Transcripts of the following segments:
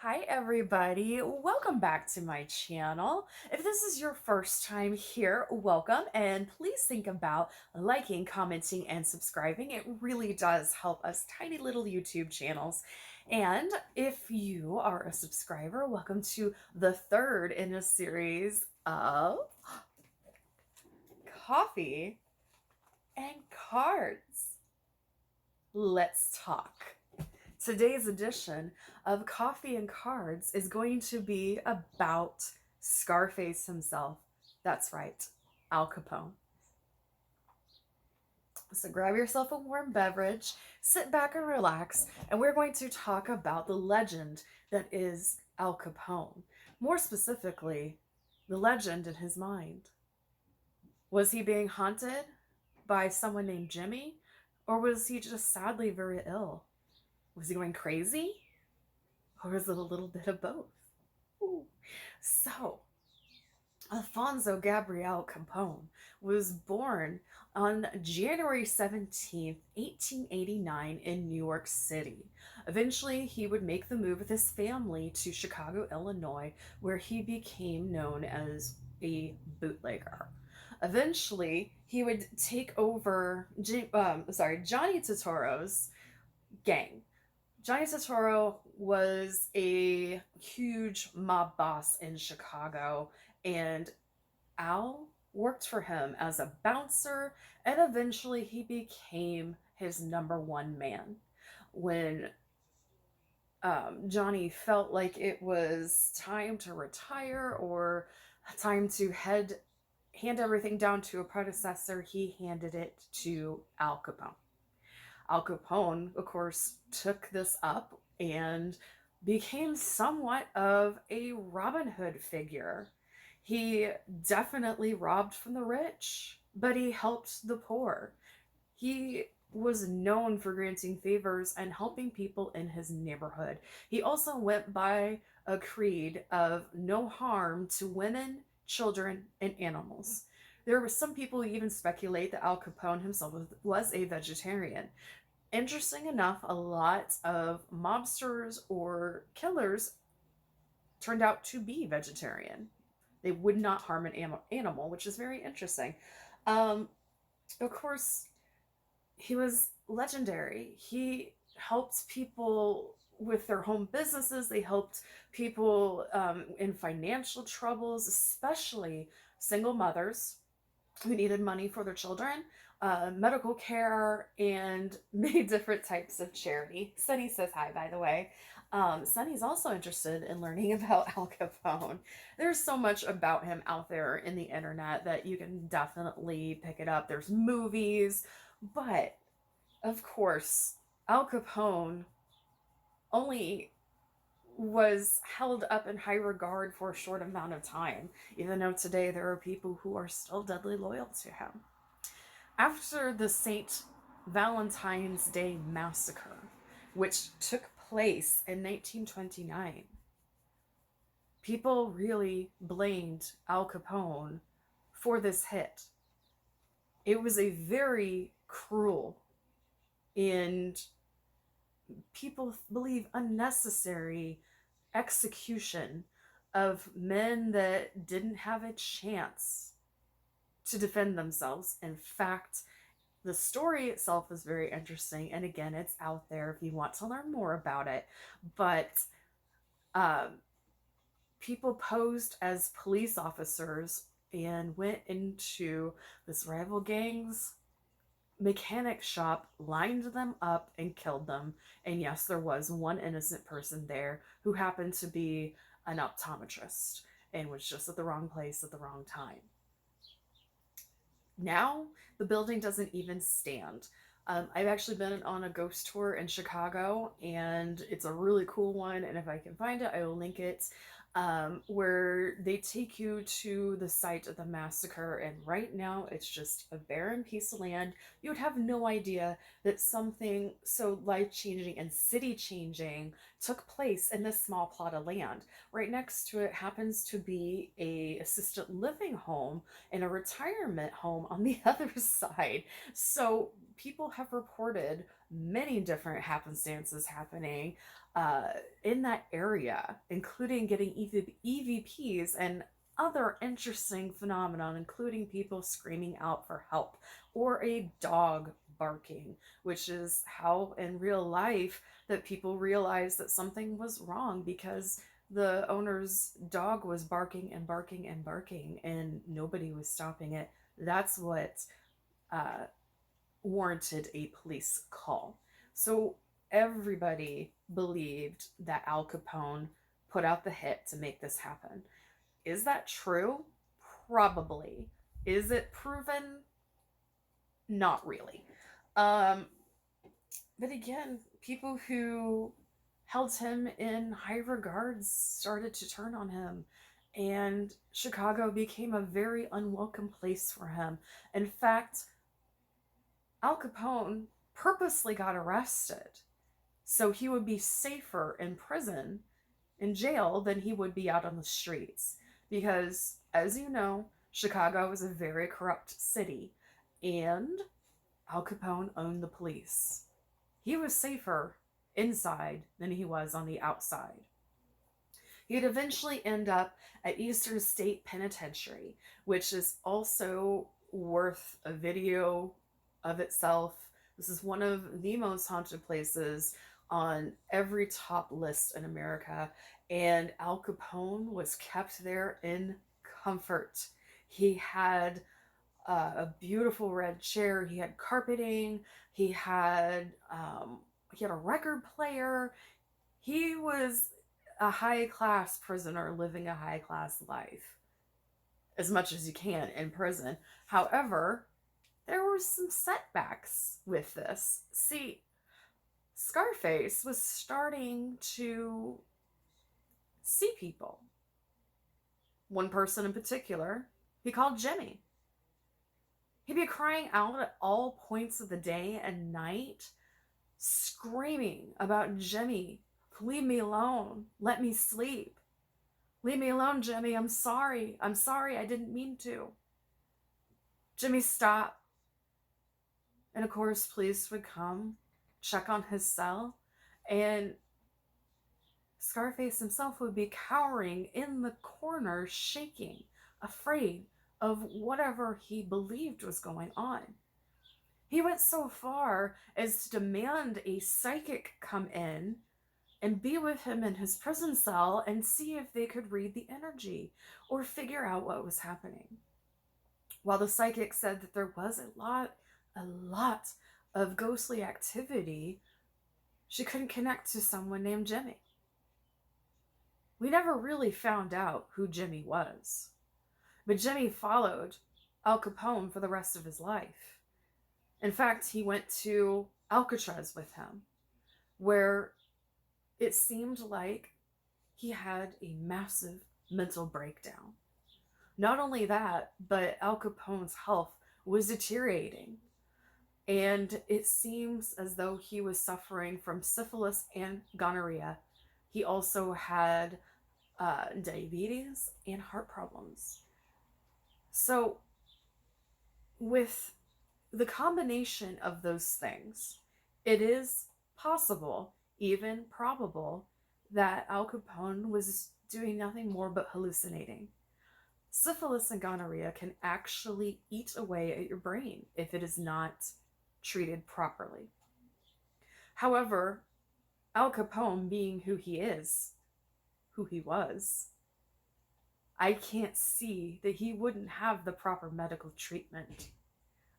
Hi everybody, welcome back to my channel. If this is your first time here, welcome, and please think about liking, commenting, and subscribing. It really does help us tiny little YouTube channels. And if you are a subscriber, welcome to the third in a series of coffee and cards. Let's talk. Today's edition of Coffee and Cards is going to be about Scarface himself. That's right, Al Capone. So grab yourself a warm beverage, sit back and relax, and we're going to talk about the legend that is Al Capone. More specifically, the legend in his mind. Was he being haunted by someone named Jimmy, or was he just sadly very ill? Was he going crazy? Or is it a little bit of both? Ooh. So, Alfonso Gabriel Capone was born on January 17th, 1889 in New York City. Eventually, he would make the move with his family to Chicago, Illinois, where he became known as a bootlegger. Eventually, he would take over Johnny Totoro's gang. Johnny Totoro was a huge mob boss in Chicago, and Al worked for him as a bouncer, and eventually he became his number one man. When Johnny felt like it was time to retire or time to hand everything down to a predecessor, he handed it to Al Capone. Al Capone, of course, took this up and became somewhat of a Robin Hood figure. He definitely robbed from the rich, but he helped the poor. He was known for granting favors and helping people in his neighborhood. He also went by a creed of no harm to women, children, and animals. There were some people who even speculate that Al Capone himself was a vegetarian. Interesting enough, a lot of mobsters or killers turned out to be vegetarian. They would not harm an animal, which is very interesting. Um, of course, he was legendary. He helped people with their home businesses. They helped people in financial troubles, especially single mothers who needed money for their children, medical care, and many different types of charity. Sunny says hi, by the way. Sunny's also interested in learning about Al Capone. There's so much about him out there in the internet that you can definitely pick it up. There's movies, but of course, Al Capone only was held up in high regard for a short amount of time, even though today there are people who are still deadly loyal to him. After the St. Valentine's Day Massacre, which took place in 1929, people really blamed Al Capone for this hit. It was a very cruel and people believe unnecessary execution of men that didn't have a chance to defend themselves. In fact, the story itself is very interesting, and again, it's out there if you want to learn more about it. But um, people posed as police officers and went into this rival gang's mechanic shop, lined them up, and killed them. And yes, there was one innocent person there who happened to be an optometrist and was just at the wrong place at the wrong time. Now, the building doesn't even stand. I've actually been on a ghost tour in Chicago, and it's a really cool one. And if I can find it, I will link it. Where they take you to the site of the massacre, and right now it's just a barren piece of land. You would have no idea that something so life changing and city changing took place in this small plot of land. Right next to it happens to be a assisted living home and a retirement home on the other side. So people have reported many different happenstances happening uh, in that area, including getting EVPs and other interesting phenomenon, including people screaming out for help or a dog barking, which is how in real life that people realized that something was wrong, because the owner's dog was barking and barking and barking and nobody was stopping it. That's what uh, warranted a police call. So everybody believed that Al Capone put out the hit to make this happen. Is that true? Probably. Is it proven? Not really. Um, but again, people who held him in high regards started to turn on him, and Chicago became a very unwelcome place for him. In fact, Al Capone purposely got arrested so he would be safer in prison, in jail, than he would be out on the streets. Because, as you know, Chicago is a very corrupt city, and Al Capone owned the police. He was safer inside than he was on the outside. He'd eventually end up at Eastern State Penitentiary, which is also worth a video of itself. This is one of the most haunted places on every top list in America, and Al Capone was kept there in comfort. He had a beautiful red chair. He had carpeting. He had a record player. He was a high class prisoner living a high class life, as much as you can in prison. However, there were some setbacks with this. See, Scarface was starting to see people. One person in particular, he called Jimmy. He'd be crying out at all points of the day and night, screaming about Jimmy. Leave me alone. Let me sleep. Leave me alone, Jimmy. I'm sorry. I'm sorry. I didn't mean to. Jimmy, stop. And of course, police would come, check on his cell, and Scarface himself would be cowering in the corner, shaking, afraid of whatever he believed was going on. He went so far as to demand a psychic come in and be with him in his prison cell and see if they could read the energy or figure out what was happening. While the psychic said that there was a lot of ghostly activity, she couldn't connect to someone named Jimmy. We never really found out who Jimmy was, but Jimmy followed Al Capone for the rest of his life. In fact, he went to Alcatraz with him, where it seemed like he had a massive mental breakdown. Not only that, but Al Capone's health was deteriorating, and it seems as though he was suffering from syphilis and gonorrhea. He also had diabetes and heart problems. So, with the combination of those things, it is possible, even probable, that Al Capone was doing nothing more but hallucinating. Syphilis and gonorrhea can actually eat away at your brain if it is not treated properly. However, Al Capone, being who he is, who he was, I can't see that he wouldn't have the proper medical treatment.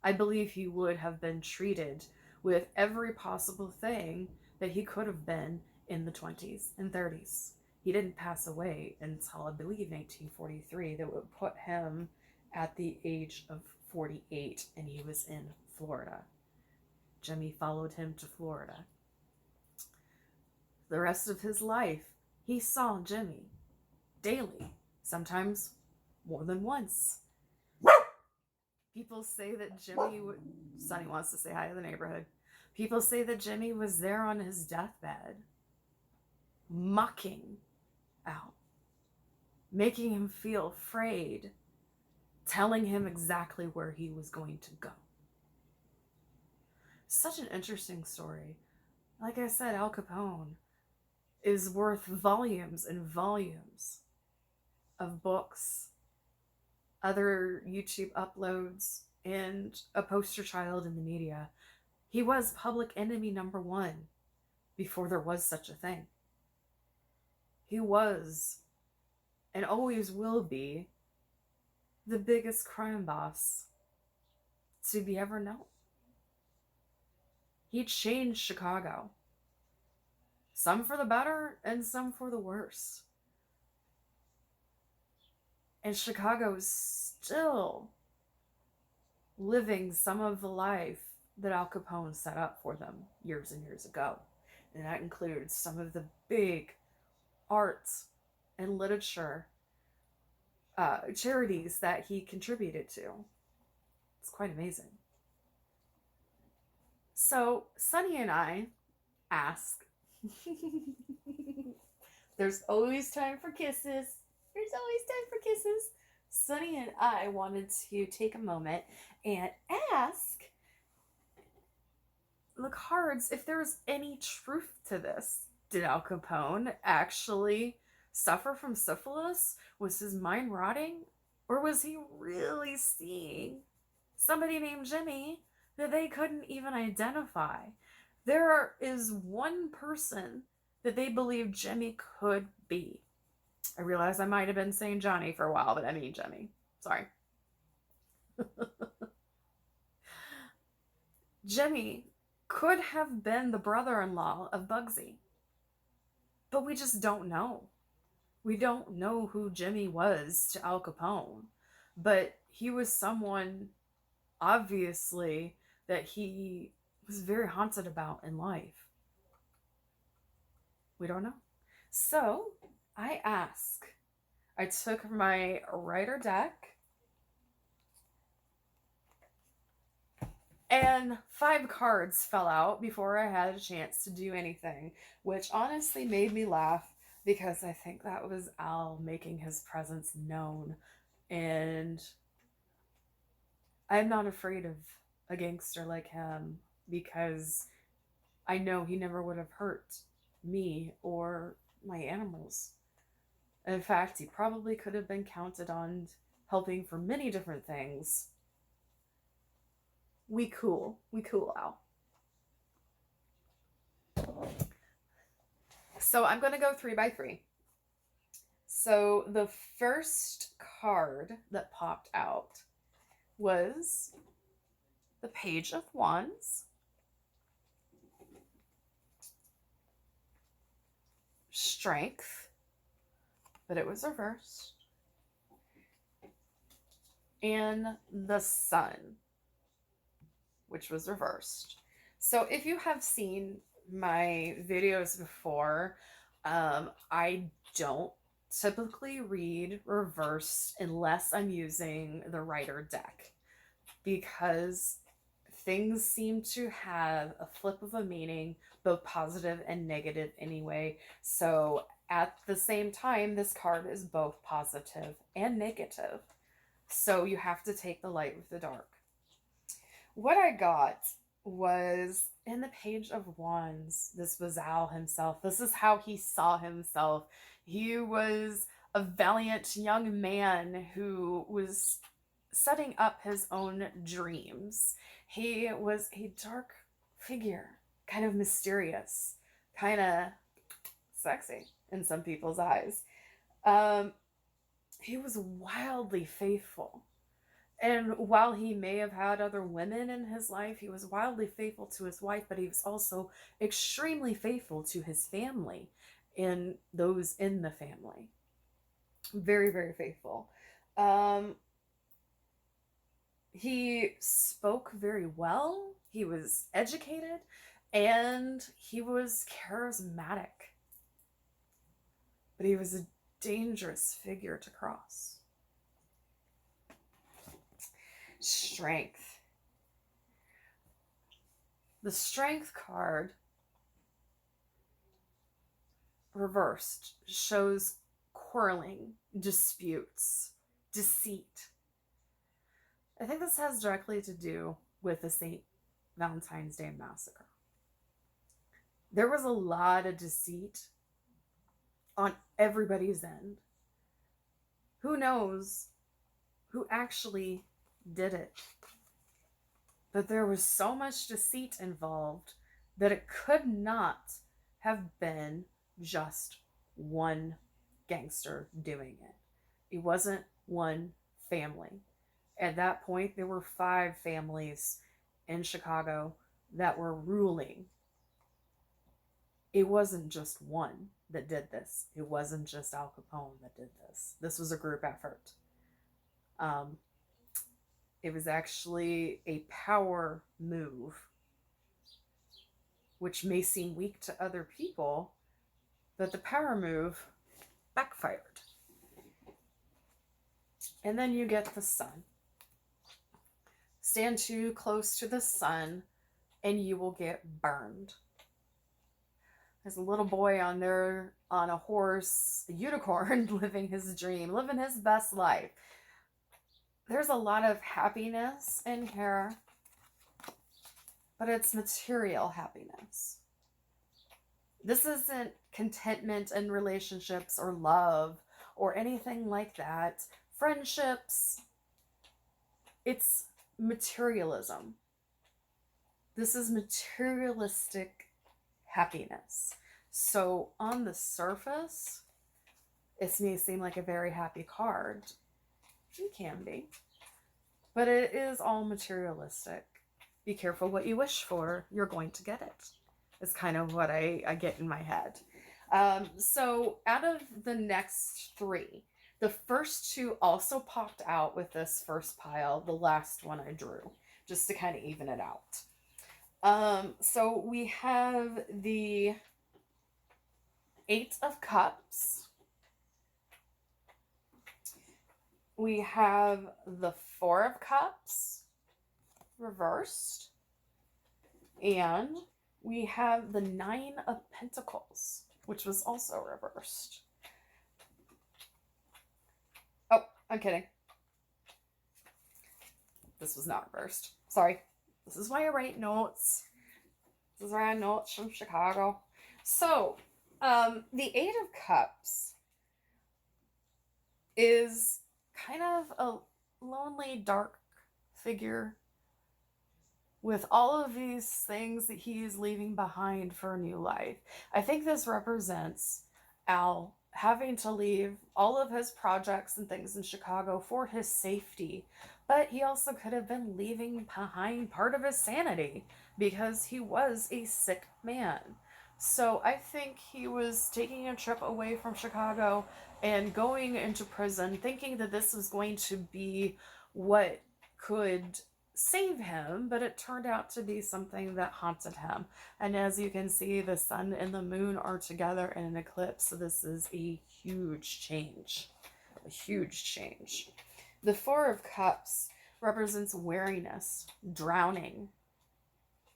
I believe he would have been treated with every possible thing that he could have been in the 20s and 30s. He didn't pass away until, I believe, 1943. That would put him at the age of 48, and he was in Florida. Jimmy followed him to Florida. The rest of his life, he saw Jimmy daily, sometimes more than once. People say that Jimmy would... Sonny wants to say hi to the neighborhood. People say that Jimmy was there on his deathbed. mocking Al, making him feel afraid, telling him exactly where he was going to go. Such an interesting story. Like I said, Al Capone is worth volumes and volumes of books, other YouTube uploads, and a poster child in the media. He was public enemy number one before there was such a thing. He was, and always will be, the biggest crime boss to be ever known. He changed Chicago. Some for the better and some for the worse. And Chicago is still living some of the life that Al Capone set up for them years and years ago. And that includes some of the big arts and literature charities that he contributed to. It's quite amazing. So Sonny and I ask, there's always time for kisses. There's always time for kisses. Sonny and I wanted to take a moment and ask the cards if there was any truth to this. Did Al Capone actually suffer from syphilis? Was his mind rotting? Or was he really seeing somebody named Jimmy that they couldn't even identify? There is one person that they believe Jimmy could be. I realize I might have been saying Johnny for a while, but I mean Jimmy. Sorry. Jimmy could have been the brother-in-law of Bugsy. But we just don't know. We don't know who Jimmy was to Al Capone. But he was someone, obviously, that he was very haunted about in life. We don't know. So, I took my writer deck, and 5 cards fell out before I had a chance to do anything, which honestly made me laugh because I think that was Al making his presence known. And I'm not afraid of a gangster like him because I know he never would have hurt me or my animals. In fact, he probably could have been counted on helping for many different things. We cool, Al. So I'm going to go 3 by 3. So the first card that popped out was the Page of Wands, Strength, but it was reversed, and the Sun, which was reversed. So if you have seen my videos before, I don't typically read reversed unless I'm using the writer deck, because things seem to have a flip of a meaning, both positive and negative anyway. So at the same time, this card is both positive and negative. So you have to take the light with the dark. What I got was in the Page of Wands. This was Al himself. This is how he saw himself. He was a valiant young man who was setting up his own dreams. He was a dark figure, kind of mysterious, kind of sexy in some people's eyes. He was wildly faithful. And while he may have had other women in his life, he was wildly faithful to his wife, but he was also extremely faithful to his family and those in the family. Very, very faithful. He spoke very well. He was educated, and he was charismatic. But he was a dangerous figure to cross. Strength. The Strength card reversed shows quarreling, disputes, deceit. I think this has directly to do with the St. Valentine's Day Massacre. There was a lot of deceit on everybody's end. Who knows who actually did it? But there was so much deceit involved that it could not have been just one gangster doing it. It wasn't one family. At that point, there were 5 families in Chicago that were ruling. It wasn't just one that did this. It wasn't just Al Capone that did this. This was a group effort. It was actually a power move, which may seem weak to other people, but the power move backfired. And then you get the sun. Stand too close to the sun and you will get burned. There's a little boy on there on a horse, a unicorn, living his dream, living his best life. There's a lot of happiness in here, but it's material happiness. This isn't contentment in relationships or love or anything like that. Friendships, it's materialism. This is materialistic happiness. So on the surface, it may seem like a very happy card. It can be. But it is all materialistic. Be careful what you wish for. You're going to get it. It's kind of what I get in my head. So out of the next 3, the first 2 also popped out with this first pile. The last one I drew, just to kind of even it out. So we have the 8 of Cups. We have the 4 of Cups reversed. And we have the 9 of Pentacles, which was also reversed. Oh, I'm kidding. This was not reversed. Sorry. This is why I write notes. This is why I notes from Chicago. So, the 8 of Cups is kind of a lonely, dark figure with all of these things that he is leaving behind for a new life. I think this represents Al having to leave all of his projects and things in Chicago for his safety. But he also could have been leaving behind part of his sanity because he was a sick man. So I think he was taking a trip away from Chicago and going into prison, thinking that this was going to be what could save him, but it turned out to be something that haunted him. And as you can see, the sun and the moon are together in an eclipse, so this is a huge change. A huge change. The 4 of Cups represents weariness, drowning,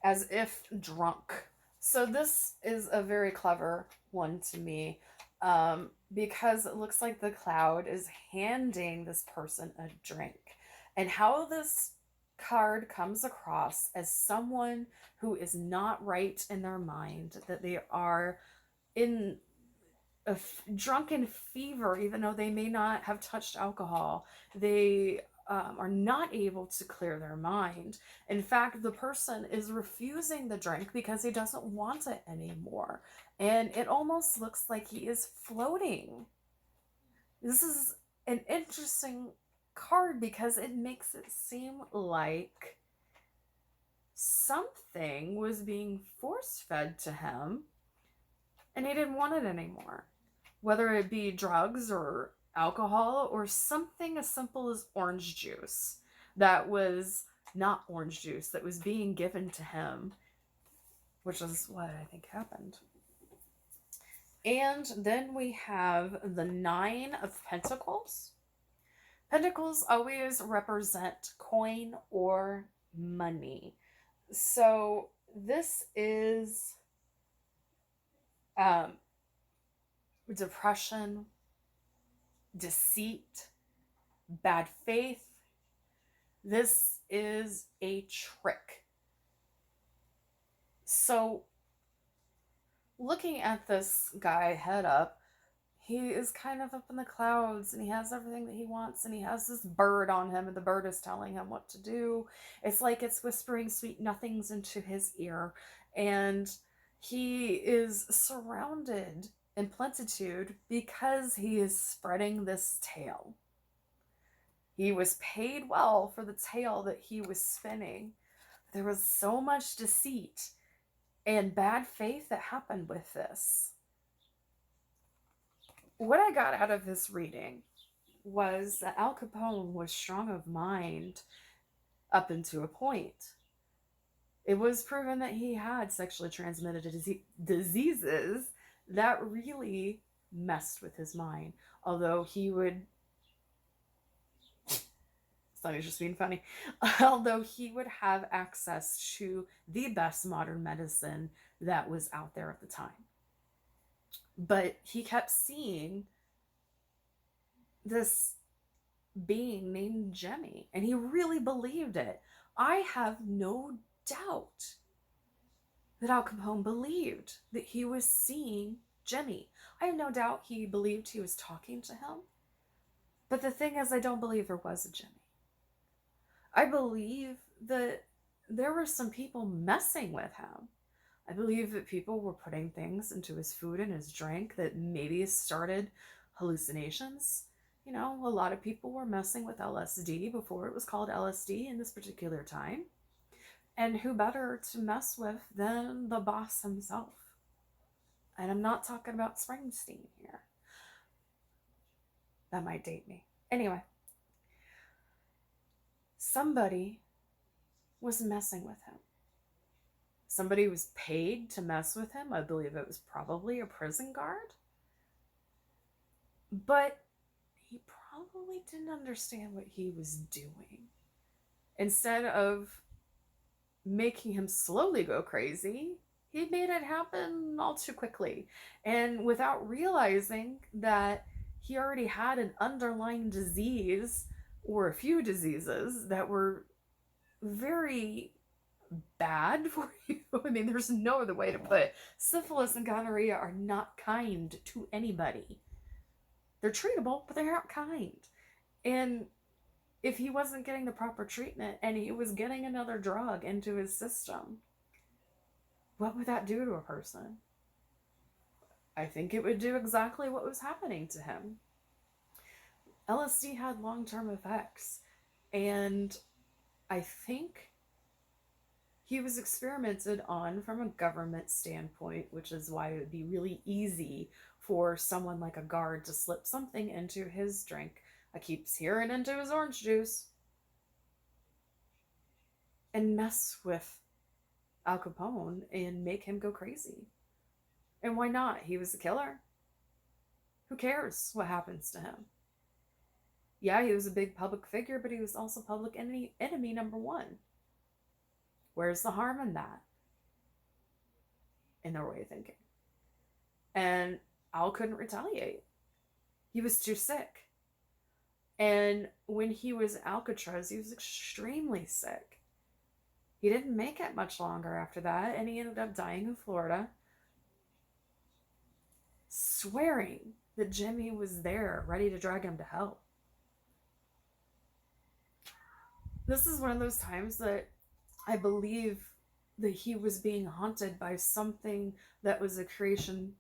as if drunk. So this is a very clever one to me, because it looks like the cloud is handing this person a drink. And how this card comes across as someone who is not right in their mind, that they are in a drunken fever, even though they may not have touched alcohol. They are not able to clear their mind. In fact, the person is refusing the drink because he doesn't want it anymore. And it almost looks like he is floating. This is an interesting card because it makes it seem like something was being force-fed to him and he didn't want it anymore. Whether it be drugs or alcohol or something as simple as orange juice that was not orange juice, that was being given to him, which is what I think happened. And then we have the 9 of Pentacles. Pentacles always represent coin or money. So this is depression, deceit, bad faith. This is a trick. So, looking at this guy head up, he is kind of up in the clouds and he has everything that he wants and he has this bird on him and the bird is telling him what to do. It's like it's whispering sweet nothings into his ear, and he is surrounded in plenitude because he is spreading this tale. He was paid well for the tale that he was spinning. There was so much deceit and bad faith that happened with this. What I got out of this reading was that Al Capone was strong of mind up into a point. It was proven that he had sexually transmitted diseases that really messed with his mind. Although he would, Sonny's just being funny, although he would have access to the best modern medicine that was out there at the time. But he kept seeing this being named Jemmy, and he really believed it. I have no doubt that Al Capone believed that he was seeing Jemmy. I have no doubt he believed he was talking to him. But the thing is, I don't believe there was a Jemmy. I believe that there were some people messing with him. I believe that people were putting things into his food and his drink that maybe started hallucinations. You know, a lot of people were messing with LSD before it was called LSD in this particular time. And who better to mess with than the boss himself? And I'm not talking about Springsteen here. That might date me. Anyway, somebody was messing with him. Somebody was paid to mess with him. I believe it was probably a prison guard. But he probably didn't understand what he was doing. Instead of making him slowly go crazy, he made it happen all too quickly. And without realizing that he already had an underlying disease or a few diseases that were very bad for you. I mean, there's no other way to put it. Syphilis and gonorrhea are not kind to anybody. They're treatable, but they're not kind. And if he wasn't getting the proper treatment and he was getting another drug into his system, what would that do to a person? I think it would do exactly what was happening to him. LSD had long-term effects, and I think he was experimented on from a government standpoint, which is why it would be really easy for someone like a guard to slip something into his drink. I keep hearing into his orange juice. And mess with Al Capone and make him go crazy. And why not? He was a killer. Who cares what happens to him? Yeah, he was a big public figure, but he was also public enemy number one. Where's the harm in that? In their way of thinking. And Al couldn't retaliate. He was too sick. And when he was in Alcatraz, he was extremely sick. He didn't make it much longer after that, and he ended up dying in Florida, swearing that Jimmy was there, ready to drag him to hell. This is one of those times that I believe that he was being haunted by something that was a creation,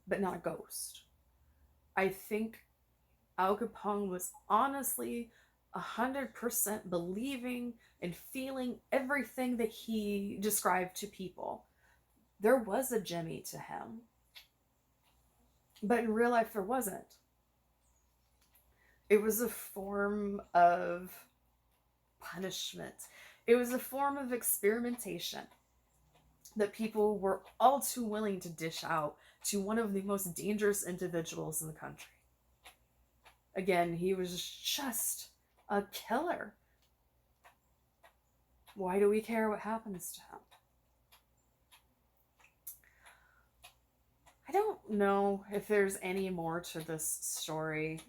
but not a ghost. I think Al Capone was honestly 100% believing and feeling everything that he described to people. There was a Jimmy to him, but in real life there wasn't. It was a form of punishment. It was a form of experimentation that people were all too willing to dish out to one of the most dangerous individuals in the country. Again, he was just a killer. Why do we care what happens to him? I don't know if there's any more to this story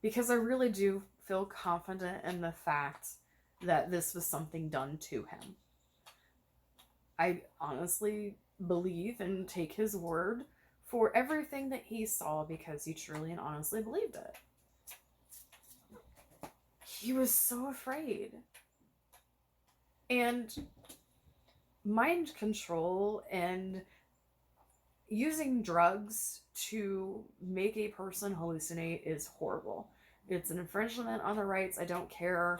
because I really do feel confident in the fact that this was something done to him. I honestly believe and take his word for everything that he saw because he truly and honestly believed it. He was so afraid. And mind control and using drugs to make a person hallucinate is horrible. It's an infringement on the rights. I don't care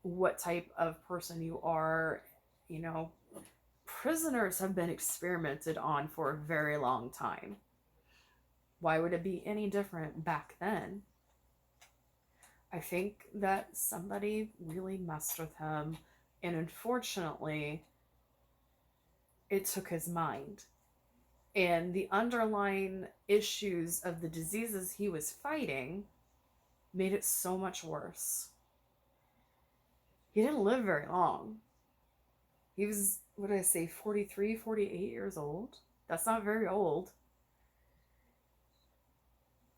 what type of person you are. You know, prisoners have been experimented on for a very long time. Why would it be any different back then? I think that somebody really messed with him, and unfortunately, it took his mind. And the underlying issues of the diseases he was fighting made it so much worse. He didn't live very long. He was, what did I say, 43, 48 years old? That's not very old.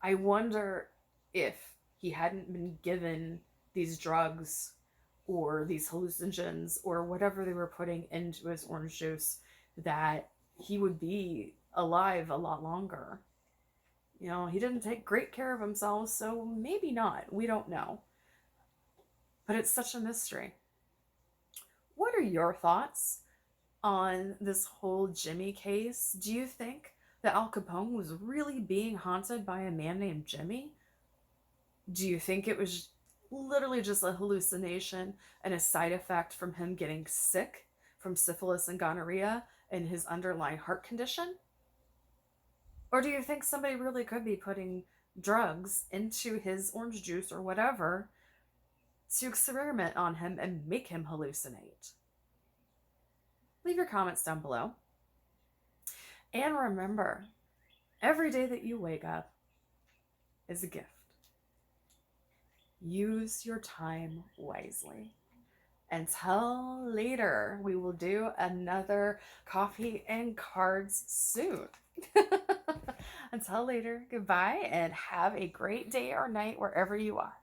I wonder if he hadn't been given these drugs or these hallucinogens or whatever they were putting into his orange juice, that he would be alive a lot longer. You know, he didn't take great care of himself, so maybe not. We don't know. But it's such a mystery. What are your thoughts on this whole Jimmy case? Do you think that Al Capone was really being haunted by a man named Jimmy? Do you think it was literally just a hallucination and a side effect from him getting sick from syphilis and gonorrhea and his underlying heart condition? Or do you think somebody really could be putting drugs into his orange juice or whatever to experiment on him and make him hallucinate? Leave your comments down below. And remember, every day that you wake up is a gift. Use your time wisely. Until later, we will do another coffee and cards soon. Until later, goodbye and have a great day or night wherever you are.